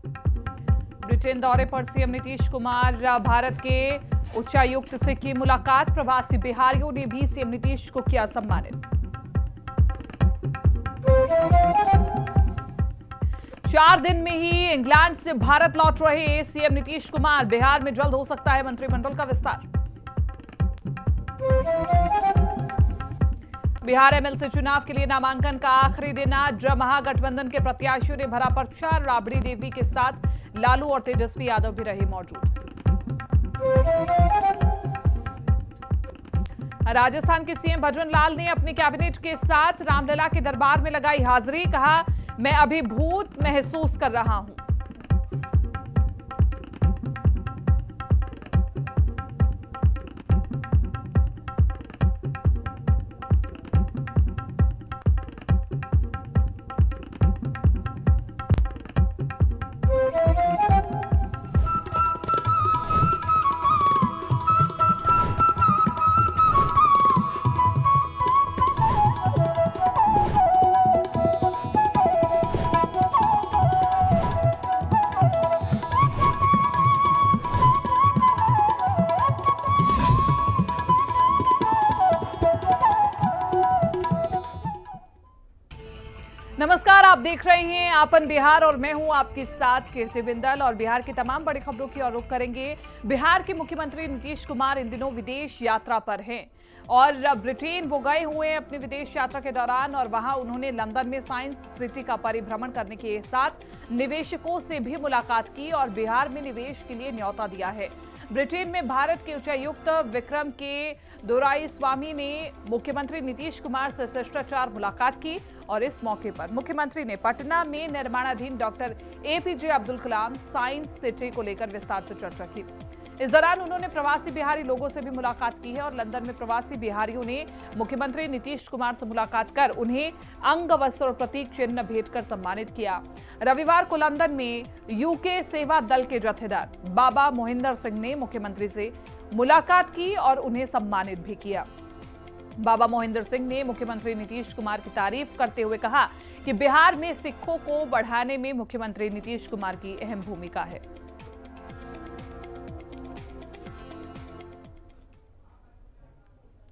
Britain दौरे पर CM Nitish Kumar, Bharat के उच्चायुक्त से की मुलाकात। प्रवासी बिहारियों ने भी सीएम नीतीश को किया सम्मानित। 4 दिन में ही इंग्लैंड से भारत लौट रहे सीएम नीतीश कुमार। बिहार में जल्द हो सकता है मंत्रिमंडल का विस्तार। बिहार एमएलसी चुनाव के लिए नामांकन का आखिरी दिन आज। महागठबंधन के प्रत्याशियों ने भरा पर्चा। राबड़ी देवी के साथ लालू और तेजस्वी यादव भी रहे मौजूद। राजस्थान के सीएम भजनलाल ने अपने कैबिनेट के साथ रामलला के दरबार में लगाई हाजिरी। कहा, मैं अभिभूत महसूस कर रहा हूं। नमस्कार, आप देख रहे हैं आपन बिहार और मैं हूं आपके साथ कीर्ति बिंदल। और बिहार की तमाम बड़ी खबरों की ओर रुख करेंगे। बिहार के मुख्यमंत्री नीतीश कुमार इन दिनों विदेश यात्रा पर हैं और ब्रिटेन वो गए हुए हैं अपनी विदेश यात्रा के दौरान, और वहां उन्होंने लंदन में साइंस सिटी का परिभ्रमण करने के साथ निवेशकों से भी मुलाकात की और बिहार में निवेश के लिए न्योता दिया है। ब्रिटेन में भारत के उच्चायुक्त विक्रम के दोराईस्वामी ने मुख्यमंत्री नीतीश कुमार से शिष्टाचार मुलाकात की और इस मौके पर मुख्यमंत्री ने पटना में निर्माणाधीन doctor APJ Abdul Kalam science city को लेकर विस्तार से चर्चा की। इस दौरान उन्होंने प्रवासी बिहारी लोगों से भी मुलाकात की है और लंदन में प्रवासी बिहारियों ने मुख्यमंत्री नीतीश कुमार से मुलाकात कर उन्हें अंग वस्त्र और प्रतीक चिन्ह भेंट कर सम्मानित किया। रविवार को लंदन में यूके सेवा दल के जत्थेदार बाबा मोहिंदर सिंह ने मुख्यमंत्री से मुलाकात की और उन्हें सम्मानित भी किया। बाबा मोहिंदर सिंह ने मुख्यमंत्री नीतीश कुमार की तारीफ करते हुए कहा कि बिहार में सिखों को बढ़ाने में मुख्यमंत्री नीतीश कुमार की अहम भूमिका है।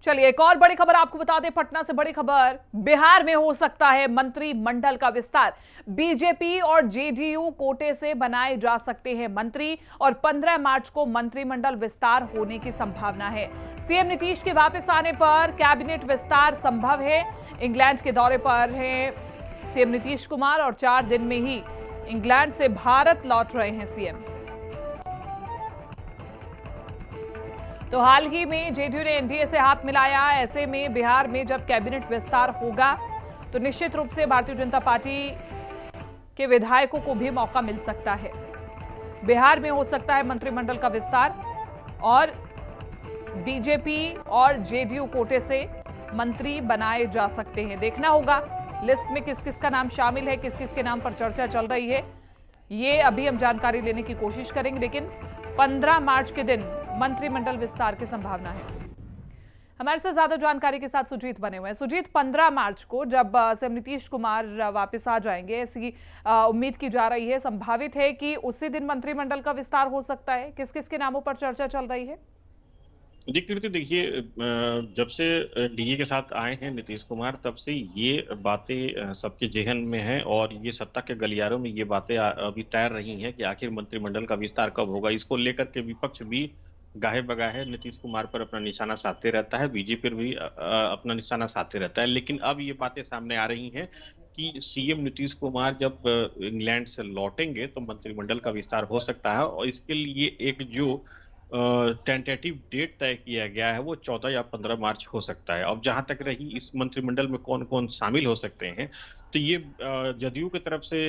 चलिए एक और बड़ी खबर आपको बता दें। पटना से बड़ी खबर, बिहार में हो सकता है मंत्रिमंडल का विस्तार। बीजेपी और जेडीयू कोटे से बनाए जा सकते हैं मंत्री और 15 मार्च को मंत्रिमंडल विस्तार होने की संभावना है। सीएम नीतीश के वापस आने पर कैबिनेट विस्तार संभव है। इंग्लैंड के दौरे पर हैं सीएम नीतीश कुमार और 4 दिन में ही इंग्लैंड से भारत लौट रहे हैं सीएम। तो हाल ही में जेडीयू ने एनडीए से हाथ मिलाया। ऐसे में बिहार में जब कैबिनेट विस्तार होगा तो निश्चित रूप से भारतीय जनता पार्टी के विधायकों को भी मौका मिल सकता है। बिहार में हो सकता है मंत्रिमंडल का विस्तार और बीजेपी और जेडीयू कोटे से मंत्री बनाए जा सकते हैं। देखना होगा लिस्ट में किस किस का नाम शामिल है, किस किस के नाम पर चर्चा चल रही है, ये अभी हम जानकारी लेने की कोशिश करेंगे। लेकिन 15 मार्च के दिन मंत्रिमंडल विस्तार की संभावना है। हमारे से ज्यादा जानकारी के साथ सुजीत बने हुए हैं। सुजीत, 15 मार्च को जब सीएम नीतीश कुमार वापस आ जाएंगे, ऐसी उम्मीद की जा रही है, संभावित है कि उसी दिन मंत्रिमंडल का विस्तार हो सकता है। किस किस के नामों पर चर्चा चल रही है? जी कीर्ति, देखिए जब से डीए के साथ आए हैं नीतीश कुमार, तब से ये बातें सबके जेहन में हैं और ये सत्ता के गलियारों में ये बातें अभी तैर रही हैं कि आखिर मंत्रिमंडल का विस्तार कब होगा। इसको लेकर के विपक्ष भी गाहे बगाहे नीतीश कुमार पर अपना निशाना साधते रहता है, बीजेपी पर भी अपना निशाना साधते रहता है। लेकिन अब ये बातें सामने आ रही हैं कि सीएम नीतीश कुमार जब इंग्लैंड से लौटेंगे तो मंत्रिमंडल का विस्तार हो सकता है और इसके लिए एक जो टेंटेटिव डेट तय किया गया है वो 14 या 15 मार्च हो सकता है। अब जहां तक रही इस मंत्रिमंडल में कौन कौन शामिल हो सकते हैं, तो ये जदयू की तरफ से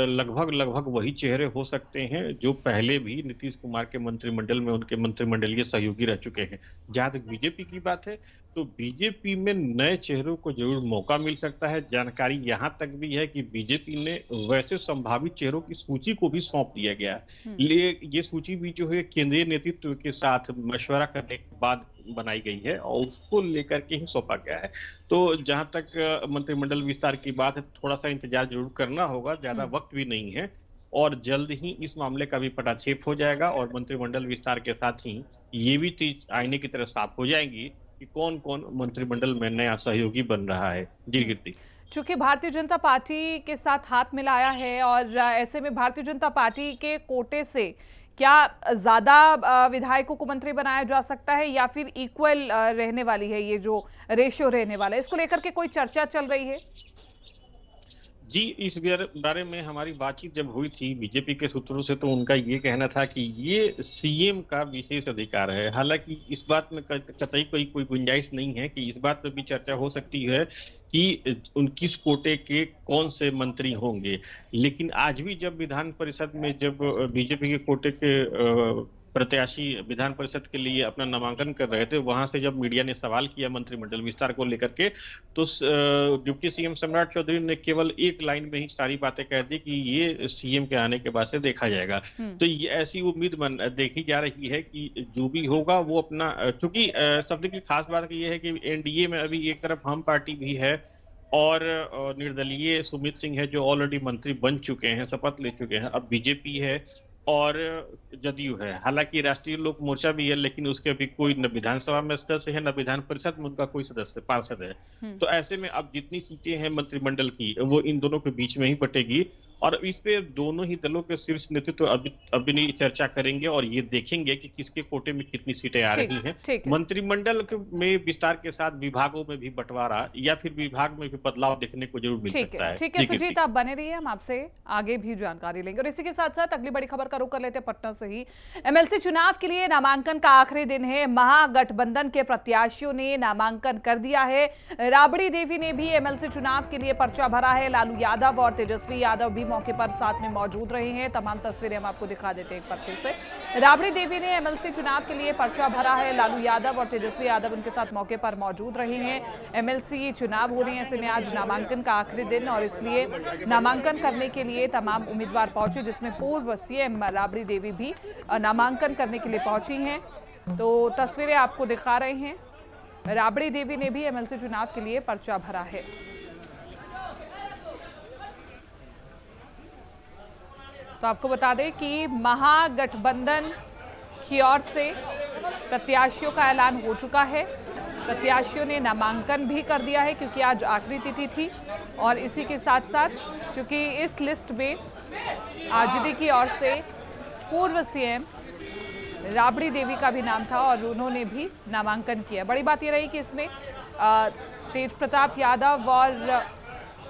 लगभग वही चेहरे हो सकते हैं जो पहले भी नीतीश कुमार के मंत्रिमंडल में उनके मंत्रिमंडलीय सहयोगी रह चुके हैं। जहां तक बीजेपी की बात है तो बीजेपी में नए चेहरों को जरूर मौका मिल सकता है। जानकारी यहां तक भी है कि बीजेपी ने वैसे संभावित चेहरों की सूची को भी सौंप दिया गया है। ये सूची भी जो है केंद्रीय नेतृत्व के साथ मशवरा करने के बाद बनाई गई है और उसको लेकर के ही सौंपा गया है। तो जहां तक मंत्रिमंडल विस्तार की बात है, थोड़ा सा इंतजार जरूर करना होगा, ज्यादा वक्त भी नहीं है। और जल्द ही इस मामले का भी पटाक्षेप हो जाएगा और मंत्रिमंडल विस्तार के साथ ही ये भी चीज आईने की तरह साफ हो जाएंगी कि कौन कौन मंत्रिमंडल में नया सहयोगी बन रहा है। जी कीर्ति। चूंकि भारतीय जनता पार्टी के साथ हाथ मिलाया है और ऐसे में भारतीय जनता पार्टी के कोटे से क्या ज्यादा विधायकों को मंत्री बनाया जा सकता है या फिर इक्वल रहने वाली है ये जो रेशियो रहने वाला है, इसको लेकर के कोई चर्चा चल रही है? जी, इस बारे में हमारी बातचीत जब हुई थी बीजेपी के सूत्रों से, तो उनका ये कहना था कि ये सीएम का विशेष अधिकार है। हालांकि इस बात में कतई कोई गुंजाइश नहीं है कि इस बात पर भी चर्चा हो सकती है कि उन किस कोटे के कौन से मंत्री होंगे। लेकिन आज भी जब विधान परिषद में जब बीजेपी के कोटे के प्रत्याशी विधान परिषद के लिए अपना नामांकन कर रहे थे, वहां से जब मीडिया ने सवाल किया मंत्रिमंडल विस्तार को लेकर के, तो डिप्टी सीएम सम्राट चौधरी ने केवल एक लाइन में ही सारी बातें कह दी कि ये सीएम के आने के बाद से देखा जाएगा। तो ये ऐसी उम्मीद देखी जा रही है कि जो भी होगा वो अपना, चूंकि शब्द की खास बात ये है कि एनडीए में अभी एक तरफ हम पार्टी भी है और निर्दलीय सुमित सिंह है जो ऑलरेडी मंत्री बन चुके हैं, शपथ ले चुके हैं। अब बीजेपी है और जदयू है। हालांकि राष्ट्रीय लोक मोर्चा भी है, लेकिन उसके अभी कोई न विधानसभा में सदस्य है न विधान परिषद में उनका कोई सदस्य पार्षद है। तो ऐसे में अब जितनी सीटें हैं मंत्रिमंडल की वो इन दोनों के बीच में ही बटेगी और इस पे दोनों ही दलों के शीर्ष नेतृत्व अभी चर्चा करेंगे और ये देखेंगे कि किसके कोटे में कितनी सीटें आ रही हैं। मंत्रिमंडल में विस्तार के साथ विभागों में भी बंटवारा या फिर विभाग में भी बदलाव देखने को जरूर मिल सकता है। ठीक है सुजीत, आप बने रहिए, हम आपसे आगे भी जानकारी लेंगे। और इसी के साथ साथ अगली बड़ी खबर का रुख कर लेते हैं पटना से ही। एमएलसी चुनाव के लिए नामांकन का आखिरी दिन है। महागठबंधन के प्रत्याशियों ने नामांकन कर दिया है। राबड़ी देवी ने भी एमएलसी चुनाव के लिए पर्चा भरा है। लालू यादव और तेजस्वी यादव भी मौके पर साथ में मौजूद रहे हैं। तमाम तस्वीरें हम आपको दिखा देते हैं एक बार फिर से। राबड़ी देवी ने एमएलसी चुनाव के लिए पर्चा भरा है। लालू यादव और तेजस्वी यादव उनके साथ मौके पर मौजूद रहे हैं। एमएलसी चुनाव हो रहे हैं, ऐसे में आज नामांकन का आखिरी दिन और इसलिए नामांकन करने के लिए तमाम उम्मीदवार पहुंचे, जिसमें पूर्व सीएम राबड़ी देवी भी नामांकन करने के लिए पहुंची हैं। तो तस्वीरें आपको दिखा रहे हैं। राबड़ी देवी ने भी एमएलसी चुनाव के लिए पर्चा भरा है। तो आपको बता दें कि महागठबंधन की ओर से प्रत्याशियों का ऐलान हो चुका है। प्रत्याशियों ने नामांकन भी कर दिया है क्योंकि आज आखिरी तिथि थी और इसी के साथ साथ चूंकि इस लिस्ट में आरजेडी की ओर से पूर्व सीएम राबड़ी देवी का भी नाम था और उन्होंने भी नामांकन किया। बड़ी बात यह रही कि इसमें तेज प्रताप यादव और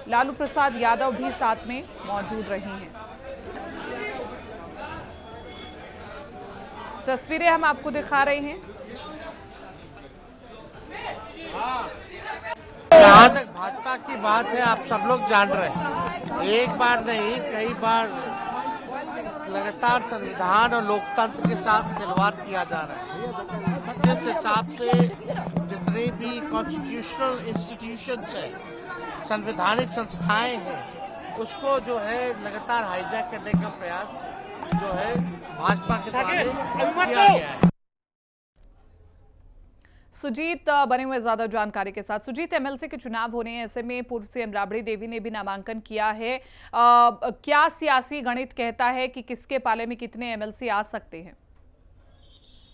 लालू प्रसाद यादव भी साथ में मौजूद रही हैं। तस्वीरें हम आपको दिखा रहे हैं। जहाँ तक भाजपा की बात है, आप सब लोग जान रहे हैं, एक बार नहीं कई बार लगातार संविधान और लोकतंत्र के साथ खिलवाड़ किया जा रहा है। जिस हिसाब से जितने भी कॉन्स्टिट्यूशनल इंस्टीट्यूशंस है, संवैधानिक संस्थाएं हैं, उसको जो है लगातार हाईजैक करने का प्रयास जो है भाजपा के द्वारा किया गया है। सुजीत बने हुए ज्यादा जानकारी के साथ। सुजीत, एमएलसी के चुनाव होने हैं, ऐसे में पूर्व सीएम राबड़ी देवी ने भी नामांकन किया है। क्या सियासी गणित कहता है कि किसके पाले में कितने एमएलसी आ सकते हैं?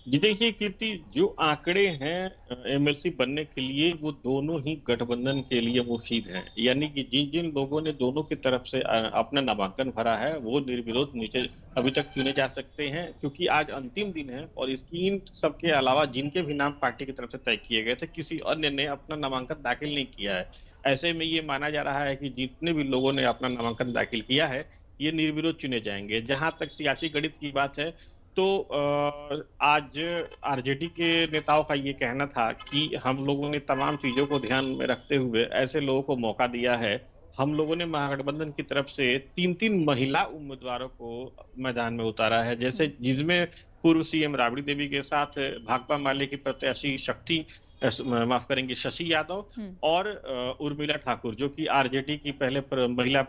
जी देखिए कीर्ति, जो आंकड़े हैं एमएलसी बनने के लिए वो दोनों ही गठबंधन के लिए मुफीद हैं। यानी कि जिन जिन लोगों ने दोनों की तरफ से अपना नामांकन भरा है वो निर्विरोध नीचे अभी तक चुने जा सकते हैं, क्योंकि आज अंतिम दिन है और इसकी इन सबके अलावा जिनके भी नाम पार्टी की तरफ से तय किए गए थे, किसी अन्य ने अपना नामांकन दाखिल नहीं किया है। ऐसे में ये माना जा रहा है कि जितने भी लोगों ने अपना नामांकन दाखिल किया है ये निर्विरोध चुने जाएंगे। जहां तक सियासी गणित की बात है तो आज आरजेडी के नेताओं का ये कहना था कि हम लोगों ने तमाम चीजों को ध्यान में रखते हुए ऐसे लोगों को मौका दिया है। हम लोगों ने महागठबंधन की तरफ से 3-3 महिला उम्मीदवारों को मैदान में उतारा है, जैसे जिसमें पूर्व सीएम राबड़ी देवी के साथ भाकपा माले की प्रत्याशी शक्ति माफ करेंगे शशि यादव और उर्मिला ठाकुर, जो कि आरजेडी की पहले महिला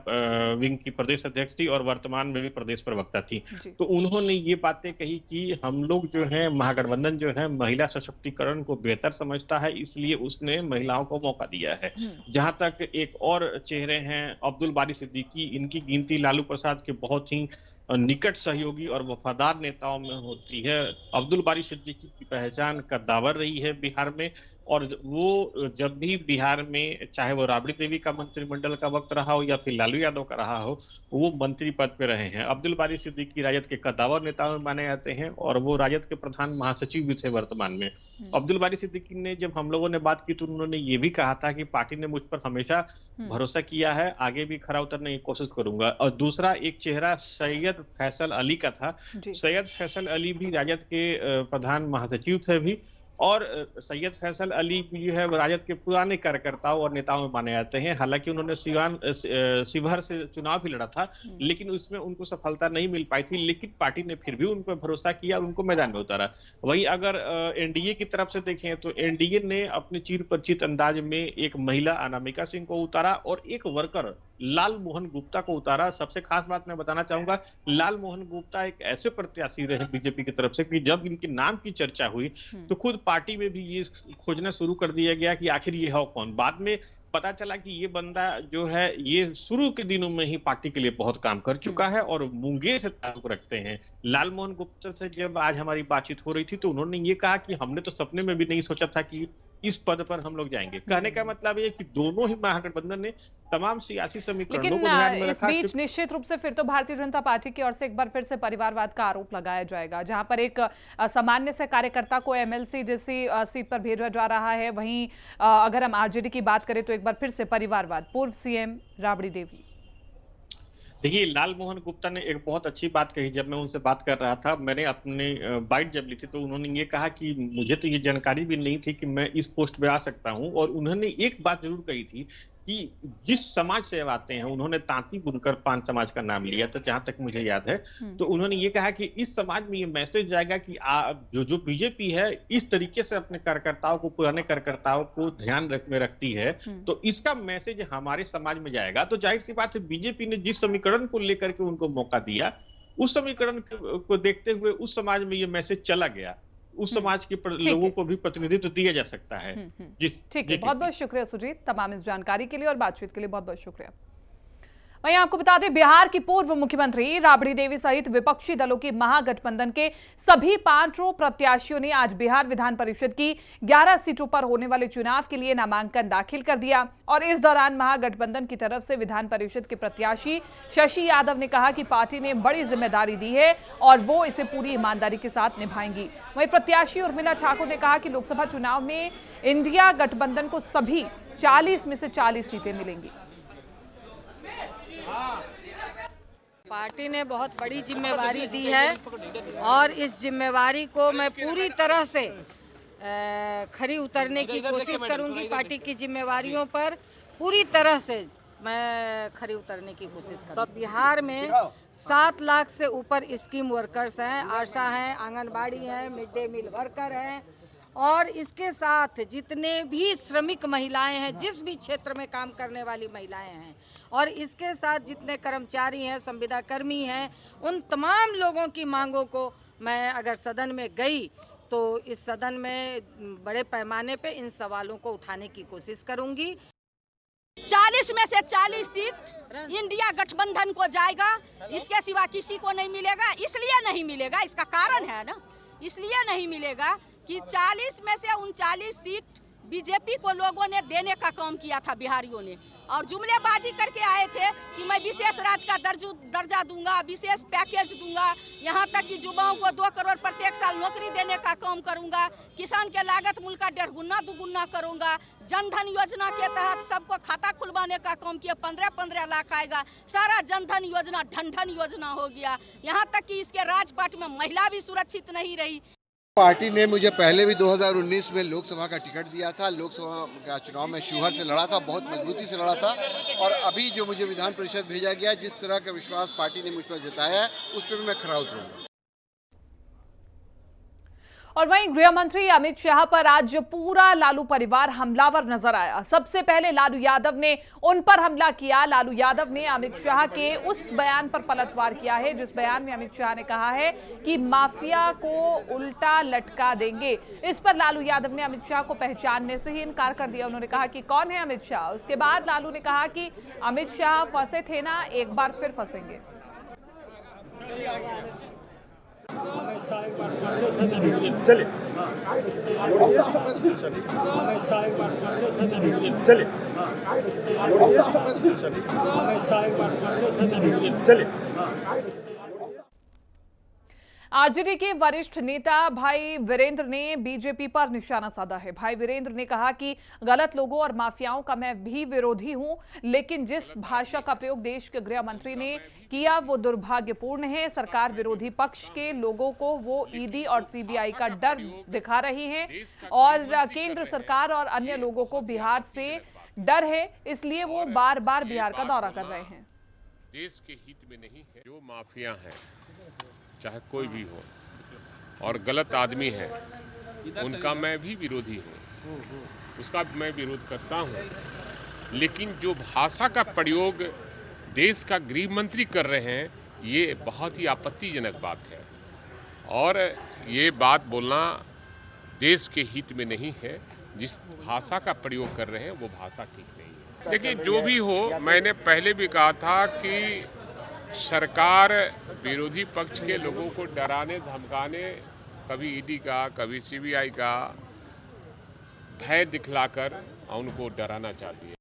विंग की प्रदेश अध्यक्ष थी और वर्तमान में भी प्रदेश प्रवक्ता थी। तो उन्होंने ये बातें कही कि हम लोग जो है महागठबंधन जो है महिला सशक्तिकरण को बेहतर समझता है, इसलिए उसने महिलाओं को मौका दिया है। जहां तक एक और चेहरे हैं अब्दुल बारी सिद्दीकी, इनकी गिनती लालू प्रसाद के बहुत ही निकट सहयोगी और वफादार नेताओं में होती है। अब्दुल बारी सिद्दीकी की पहचान कद्दावर रही है बिहार में, और वो जब भी बिहार में चाहे वो राबड़ी देवी का मंत्रिमंडल का वक्त रहा हो या फिर लालू यादव का रहा हो, वो मंत्री पद पे रहे हैं। अब्दुल बारी सिद्दीकी राजद के कद्दावर नेताओं में माने जाते हैं और वो राजद के प्रधान महासचिव भी थे वर्तमान में। अब्दुल बारी सिद्दीकी ने जब हम लोगों ने बात की तो उन्होंने ये भी कहा था कि पार्टी ने मुझ पर हमेशा भरोसा किया है, आगे भी खरा उतरने की कोशिश करूंगा। और दूसरा एक चेहरा सैयद फैसल अली का था। सैयद फैसल अली भी राजद के प्रधान महासचिव थे भी, और सैयद फैसल अली जो है राजद के पुराने कार्यकर्ताओं और नेताओं में माने जाते हैं। हालांकि उन्होंने शिवहर से चुनाव भी लड़ा था, लेकिन उसमें उनको सफलता नहीं मिल पाई थी, लेकिन पार्टी ने फिर भी उन पर भरोसा किया और उनको मैदान में उतारा। वहीं अगर एनडीए की तरफ से देखें तो एनडीए ने अपने चिर परिचित अंदाज में एक महिला अनामिका सिंह को उतारा और एक वर्कर लाल मोहन गुप्ता को उतारा। सबसे खास बात मैं बताना चाहूंगा, लाल मोहन गुप्ता एक ऐसे प्रत्याशी रहे बीजेपी की तरफ से कि जब इनके नाम की चर्चा हुई तो खुद पार्टी में भी ये खोजना शुरू कर दिया गया कि आखिर ये है कौन। बाद में पता चला कि ये बंदा जो है ये शुरू के दिनों में ही पार्टी के लिए बहुत काम कर चुका है और मुंगेर से ताल्लुक रखते हैं। लाल मोहन गुप्ता से जब आज हमारी बातचीत हो रही थी तो उन्होंने ये कहा कि हमने तो सपने में भी नहीं सोचा था कि इस पद पर हम लोग जाएंगे। कहने का मतलब ये कि दोनों ही महागठबंधन ने तमाम सियासी समीकरणों को ध्यान में रखा। इस बीच निश्चित रूप से फिर तो भारतीय जनता पार्टी की ओर से एक बार फिर से परिवारवाद का आरोप लगाया जाएगा, जहां पर एक सामान्य से कार्यकर्ता को एमएलसी जैसी सीट पर भेजा जा रहा है। वहीं अगर हम आरजेडी की बात करें तो एक बार फिर से परिवारवाद। पूर्व सीएम राबड़ी देवी, देखिए लाल मोहन गुप्ता ने एक बहुत अच्छी बात कही। जब मैं उनसे बात कर रहा था, मैंने अपने बाइट जब ली थी तो उन्होंने ये कहा कि मुझे तो ये जानकारी भी नहीं थी कि मैं इस पोस्ट पे आ सकता हूं। और उन्होंने एक बात जरूर कही थी कि जिस समाज से आते हैं, उन्होंने तांती बुनकर पान समाज का नाम लिया था जहां तक मुझे याद है। तो उन्होंने ये कहा कि इस समाज में ये मैसेज जाएगा कि जो बीजेपी है इस तरीके से अपने कार्यकर्ताओं को, पुराने कार्यकर्ताओं को ध्यान में रखती है, तो इसका मैसेज हमारे समाज में जाएगा। तो जाहिर सी बात है बीजेपी ने जिस समीकरण को लेकर के उनको मौका दिया, उस समीकरण को देखते हुए उस समाज में ये मैसेज चला गया, उस समाज के लोगों को भी प्रतिनिधित्व दिया जा सकता है। ठीक है, बहुत बहुत शुक्रिया सुजीत तमाम इस जानकारी के लिए और बातचीत के लिए बहुत बहुत शुक्रिया। वहीं आपको बता दें, बिहार की पूर्व मुख्यमंत्री राबड़ी देवी सहित विपक्षी दलों के महागठबंधन के सभी 5 प्रत्याशियों ने आज बिहार विधान परिषद की 11 सीटों पर होने वाले चुनाव के लिए नामांकन दाखिल कर दिया। और इस दौरान महागठबंधन की तरफ से विधान परिषद के प्रत्याशी शशि यादव ने कहा कि पार्टी ने बड़ी जिम्मेदारी दी है और वो इसे पूरी ईमानदारी के साथ निभाएंगी। वहीं प्रत्याशी उर्मिला ठाकुर ने कहा कि लोकसभा चुनाव में इंडिया गठबंधन को सभी 40 में से 40 सीटें मिलेंगी। पार्टी ने बहुत बड़ी जिम्मेवारी दी है और इस जिम्मेवारी को मैं पूरी तरह से खरी उतरने की कोशिश करूंगी। पार्टी की जिम्मेवारियों पर पूरी तरह से मैं खरी उतरने की कोशिश करूंगी। बिहार में 7 लाख से ऊपर स्कीम वर्कर्स हैं, आशा हैं, आंगनबाड़ी हैं, मिड डे मील वर्कर हैं और इसके साथ जितने भी श्रमिक महिलाएं हैं, जिस भी क्षेत्र में काम करने वाली महिलाएं हैं, और इसके साथ जितने कर्मचारी हैं, संविदा कर्मी हैं, उन तमाम लोगों की मांगों को मैं अगर सदन में गई तो इस सदन में बड़े पैमाने पे इन सवालों को उठाने की कोशिश करूंगी। 40 में से 40 सीट इंडिया गठबंधन को जाएगा, इसके सिवा किसी को नहीं मिलेगा। इसलिए नहीं मिलेगा, इसका कारण है ना, इसलिए नहीं मिलेगा कि 40 में से 39 सीट बीजेपी को लोगों ने देने का काम किया था बिहारियों ने, और जुमलेबाजी करके आए थे कि मैं विशेष राज्य का दर्जा दूंगा, विशेष पैकेज दूंगा, यहाँ तक कि युवाओं को 2 करोड़ प्रत्येक साल नौकरी देने का काम करूंगा, किसान के लागत मूल्य का 1.5 गुना 2 गुना करूंगा, जनधन योजना के तहत सबको खाता खुलवाने का काम किया, 15-15 लाख आएगा, सारा जनधन योजना ढन योजना हो गया। यहाँ तक कि इसके राजपाट में महिला भी सुरक्षित नहीं रही। पार्टी ने मुझे पहले भी 2019 में लोकसभा का टिकट दिया था। लोकसभा का चुनाव में शिवहर से लड़ा था, बहुत मजबूती से लड़ा था, और अभी जो मुझे विधान परिषद भेजा गया, जिस तरह का विश्वास पार्टी ने मुझ पर जताया है, उस पर भी मैं खरा उतरूंगा। और वहीं गृह मंत्री अमित शाह पर आज पूरा लालू परिवार हमलावर नजर आया। सबसे पहले लालू यादव ने उन पर हमला किया। लालू यादव ने अमित शाह के उस बयान पर पलटवार किया है जिस बयान में अमित शाह ने कहा है कि माफिया को उल्टा लटका देंगे। इस पर लालू यादव ने अमित शाह को पहचानने से ही इनकार कर दिया। उन्होंने कहा कि कौन है अमित शाह। उसके बाद लालू ने कहा कि अमित शाह फंसे थे ना, एक बार फिर फंसेंगे। चलिए चलिए। आरजेडी के वरिष्ठ नेता भाई वीरेंद्र ने बीजेपी पर निशाना साधा है। भाई वीरेंद्र ने कहा कि गलत लोगों और माफियाओं का मैं भी विरोधी हूं, लेकिन जिस भाषा का प्रयोग देश के गृह मंत्री ने किया वो दुर्भाग्यपूर्ण है। सरकार विरोधी पक्ष के लोगों को वो ईडी और सीबीआई का डर दिखा रही है और केंद्र सरकार और अन्य लोगों को बिहार से डर है, इसलिए वो बार बार बिहार का दौरा कर रहे हैं। देश के हित में नहीं है। जो माफिया है, चाहे कोई भी हो, और गलत आदमी है, उनका मैं भी विरोधी हूँ, उसका मैं विरोध करता हूँ। लेकिन जो भाषा का प्रयोग देश का गृह मंत्री कर रहे हैं, ये बहुत ही आपत्तिजनक बात है और ये बात बोलना देश के हित में नहीं है। जिस भाषा का प्रयोग कर रहे हैं वो भाषा ठीक नहीं है। देखिए, जो भी हो, मैंने पहले भी कहा था कि सरकार विरोधी पक्ष के लोगों को डराने धमकाने, कभी ईडी का कभी सीबीआई का भय दिखलाकर उनको डराना चाहती है।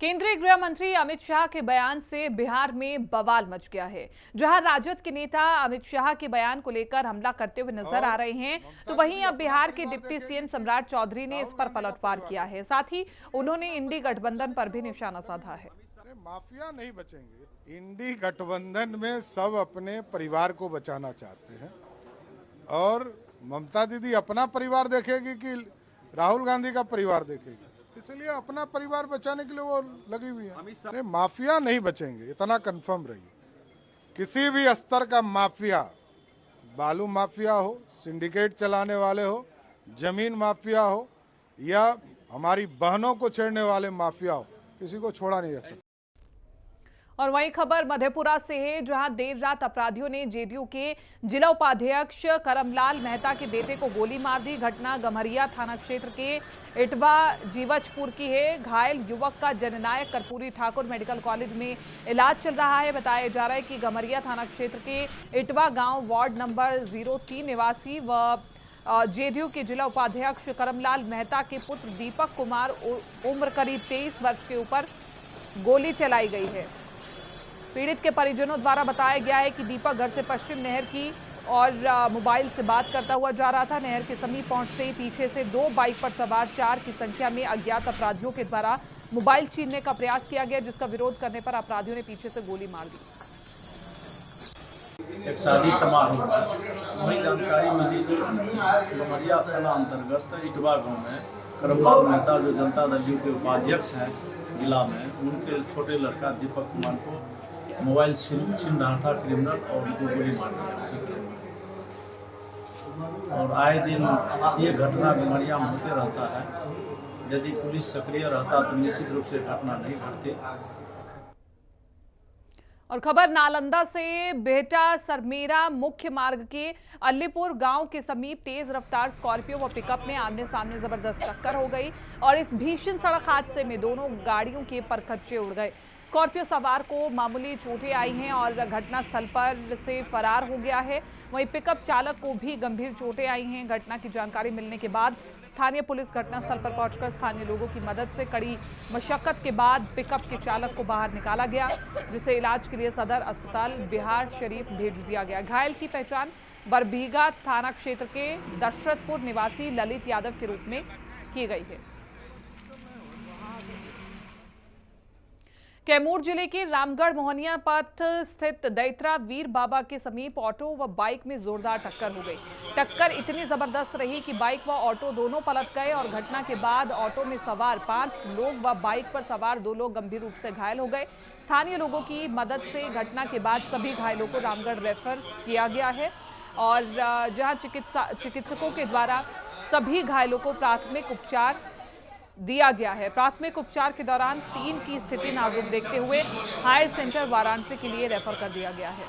केंद्रीय गृह मंत्री अमित शाह के बयान से बिहार में बवाल मच गया है। जहां राजद के नेता अमित शाह के बयान को लेकर हमला करते हुए नजर आ रहे हैं, तो वहीं अब बिहार के डिप्टी सीएम सम्राट चौधरी ने इस पर पलटवार किया है। साथ ही उन्होंने इंडी गठबंधन पर भी निशाना साधा है। माफिया नहीं बचेंगे। इंडी गठबंधन में सब अपने परिवार को बचाना चाहते हैं और ममता दीदी अपना परिवार देखेगी कि राहुल गांधी का परिवार देखेगी, इसलिए अपना परिवार बचाने के लिए वो लगी हुई है। माफिया नहीं बचेंगे, इतना कंफर्म रहिए। किसी भी स्तर का माफिया, बालू माफिया हो, सिंडिकेट चलाने वाले हो, जमीन माफिया हो या हमारी बहनों को छेड़ने वाले माफिया हो, किसी को छोड़ा नहीं जा सकता। और वही खबर मधेपुरा से है, जहां देर रात अपराधियों ने जेडीयू के जिला उपाध्यक्ष करमलाल मेहता के बेटे को गोली मार दी। घटना गम्हरिया थाना क्षेत्र के इटवा जीवचपुर की है। घायल युवक का जननायक कर्पूरी ठाकुर मेडिकल कॉलेज में इलाज चल रहा है। बताया जा रहा है कि गम्हरिया थाना क्षेत्र के इटवा गांव वार्ड नंबर 03 निवासी व जेडीयू के जिला उपाध्यक्ष करमलाल मेहता के पुत्र दीपक कुमार उम्र करीब 23 वर्ष के ऊपर गोली चलाई गई है। पीड़ित के परिजनों द्वारा बताया गया है कि दीपक घर से पश्चिम नहर की और मोबाइल से बात करता हुआ जा रहा था। नहर के समीप पहुंचते ही पीछे से 2 बाइक पर सवार 4 की संख्या में अज्ञात अपराधियों के द्वारा मोबाइल छीनने का प्रयास किया गया, जिसका विरोध करने पर अपराधियों ने पीछे से गोली मार दी। एक शादी समारोह वही जानकारी मिली कि गम्हरिया थाना अंतर्गत इटवा गाँव में करमलाल मेहता जो जनता दल के उपाध्यक्ष हैं जिला में, उनके छोटे लड़का दीपक कुमार को मोबाइल छीन रहा था क्रिमिनल और उनको गोली मार दिया। और आए दिन ये घटना गम्हरिया में होते रहता है। यदि पुलिस सक्रिय रहता तो निश्चित रूप से घटना नहीं घटती। और खबर नालंदा से, बेहटा सरमेरा मुख्य मार्ग के अलीपुर गांव के समीप तेज रफ्तार स्कॉर्पियो व पिकअप में आमने सामने जबरदस्त टक्कर हो गई और इस भीषण सड़क हादसे में दोनों गाड़ियों के परखच्चे उड़ गए। स्कॉर्पियो सवार को मामूली चोटें आई हैं और घटनास्थल पर से फरार हो गया है। वहीं पिकअप चालक को भी गंभीर चोटें आई हैं। घटना की जानकारी मिलने के बाद स्थानीय पुलिस घटनास्थल पर पहुंचकर स्थानीय लोगों की मदद से कड़ी मशक्कत के बाद पिकअप के चालक को बाहर निकाला गया, जिसे इलाज के लिए सदर अस्पताल बिहार शरीफ भेज दिया गया। घायल की पहचान बरबीघा थाना क्षेत्र के दशरथपुर निवासी ललित यादव के रूप में की गई है। कैमूर जिले के रामगढ़ मोहनिया पथ स्थित दैत्रा वीर बाबा के समीप ऑटो व बाइक में जोरदार टक्कर हो गई। टक्कर इतनी जबरदस्त रही कि बाइक व ऑटो दोनों पलट गए और घटना के बाद ऑटो में सवार 5 लोग व बाइक पर सवार 2 लोग गंभीर रूप से घायल हो गए। स्थानीय लोगों की मदद से घटना के बाद सभी घायलों को रामगढ़ रेफर किया गया है। और जहां चिकित्सकों के द्वारा सभी घायलों को प्राथमिक उपचार दिया गया है। प्राथमिक उपचार के दौरान 3 की स्थिति नाजुक देखते हुए हायर सेंटर वाराणसी के लिए रेफर कर दिया गया है।